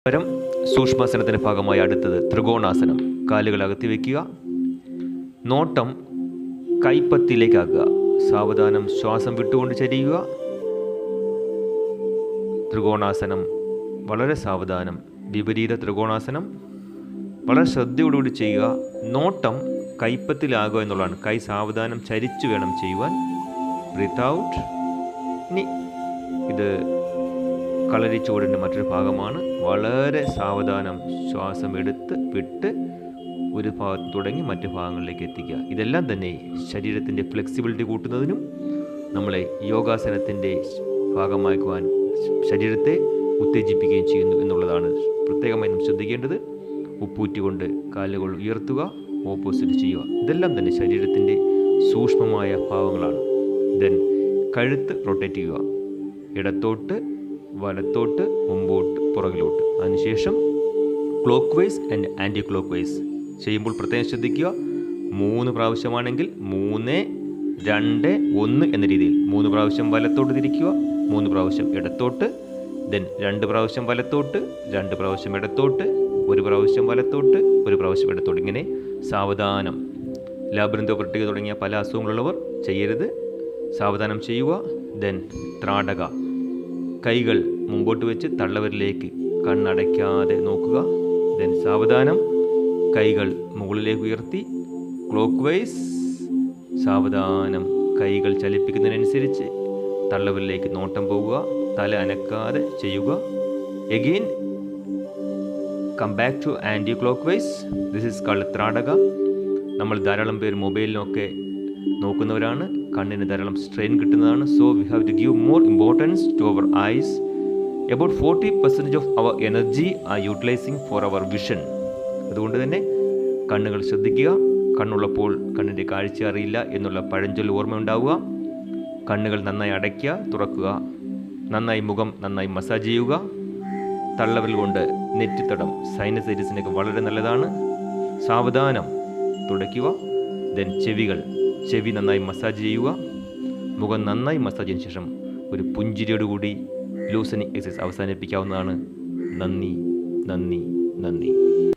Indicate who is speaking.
Speaker 1: പരം സൂക്ഷ്മാസനത്തിൻ്റെ ഭാഗമായി അടുത്തത് ത്രികോണാസനം. കാലുകൾ അകത്തി വയ്ക്കുക. നോട്ടം കൈപ്പത്തിയിലേക്കാക്കുക. സാവധാനം ശ്വാസം വിട്ടുകൊണ്ട് ചരിയുക. ത്രികോണാസനം വളരെ സാവധാനം. വിപരീത ത്രികോണാസനം വളരെ ശ്രദ്ധയോടുകൂടി ചെയ്യുക. നോട്ടം കൈപ്പത്തിലാകുക എന്നുള്ളതാണ്. കൈ സാവധാനം ചരിച്ചു വേണം ചെയ്യുവാൻ. Breath out. ഇനി ഇത് കളരി ചുവടിൻ്റെ മറ്റൊരു ഭാഗമാണ്. വളരെ സാവധാനം ശ്വാസം എടുത്ത് വിട്ട് ഒരു ഭാഗത്ത് തുടങ്ങി മറ്റു ഭാഗങ്ങളിലേക്ക് എത്തിക്കുക. ഇതെല്ലാം തന്നെ ശരീരത്തിൻ്റെ ഫ്ലെക്സിബിലിറ്റി കൂട്ടുന്നതിനും നമ്മളെ യോഗാസനത്തിൻ്റെ ഭാഗമാക്കുവാൻ ശരീരത്തെ ഉത്തേജിപ്പിക്കുകയും ചെയ്യുന്നു എന്നുള്ളതാണ് പ്രത്യേകമായി നാം ശ്രദ്ധിക്കേണ്ടത്. ഉപ്പൂറ്റിക്കൊണ്ട് കാലുകൾ ഉയർത്തുക, ഓപ്പോസിറ്റ് ചെയ്യുക. ഇതെല്ലാം തന്നെ ശരീരത്തിൻ്റെ സൂക്ഷ്മമായ ഭാവങ്ങളാണ്. ദെൻ കഴുത്ത് റൊട്ടേറ്റ് ചെയ്യുക. ഇടത്തോട്ട്, വലത്തോട്ട്, മുമ്പോട്ട്, പുറകിലോട്ട്. അതിനുശേഷം clock wise and anti clock vice ചെയ്യുമ്പോൾ പ്രത്യേകം ശ്രദ്ധിക്കുക. 3 പ്രാവശ്യമാണെങ്കിൽ 3, 2, 1 എന്ന രീതിയിൽ 3 പ്രാവശ്യം വലത്തോട്ട് തിരിക്കുക, 3 പ്രാവശ്യം ഇടത്തോട്ട്, ദെൻ 2 പ്രാവശ്യം വലത്തോട്ട്, 2 പ്രാവശ്യം ഇടത്തോട്ട്, 1 പ്രാവശ്യം വലത്തോട്ട്, 1 പ്രാവശ്യം ഇടത്തോട്ട്. ഇങ്ങനെ സാവധാനം. ലാബ്രിന്തോപർട്ടിക തുടങ്ങിയ പല അസുഖങ്ങളുള്ളവർ ചെയ്യരുത്. സാവധാനം ചെയ്യുക. ദെൻ ത്രാടക. കൈകൾ മുമ്പോട്ട് വെച്ച് തള്ളവരിലേക്ക് കണ്ണടയ്ക്കാതെ നോക്കുക. ദെൻ സാവധാനം കൈകൾ മുകളിലേക്ക് ഉയർത്തി ക്ലോക്ക് വൈസ് സാവധാനം കൈകൾ ചലിപ്പിക്കുന്നതിനനുസരിച്ച് തള്ളവരിലേക്ക് നോട്ടം പോവുക. തല അനക്കാതെ ചെയ്യുക. Again come back to anticlockwise. This is called trataka. നമ്മൾ ധാരാളം പേർ മൊബൈലിനൊക്കെ നോക്കുന്നവരാണ്. കണ്ണിന് ധാരാളം സ്ട്രെയിൻ കിട്ടുന്നതാണ്. So we have to give more importance to our eyes. About 40% of our energy are utilising for our vision. അതുകൊണ്ട് തന്നെ കണ്ണുകൾ ശ്രദ്ധിക്കുക. കണ്ണുള്ളപ്പോൾ കണ്ണിൻ്റെ കാഴ്ച അറിയില്ല എന്നുള്ള പഴഞ്ചൊല്ല് ഓർമ്മയുണ്ടാവുക. കണ്ണുകൾ നന്നായി അടയ്ക്കുക, തുറക്കുക. നന്നായി മുഖം നന്നായി മസാജ് ചെയ്യുക. തള്ളവിരൽ കൊണ്ട് നെറ്റിത്തടം സൈനസൈറ്റിസിനൊക്കെ വളരെ നല്ലതാണ്. സാവധാനം തുടയ്ക്കുക. ദെൻ ചെവി നന്നായി മസാജ് ചെയ്യുക. മുഖം നന്നായി മസാജ് ചെയ്തതിനു ശേഷം ഒരു പുഞ്ചിരിയോടുകൂടി ലൂസനിങ് എക്സസൈസ് അവസാനിപ്പിക്കാവുന്നതാണ്. നന്ദി.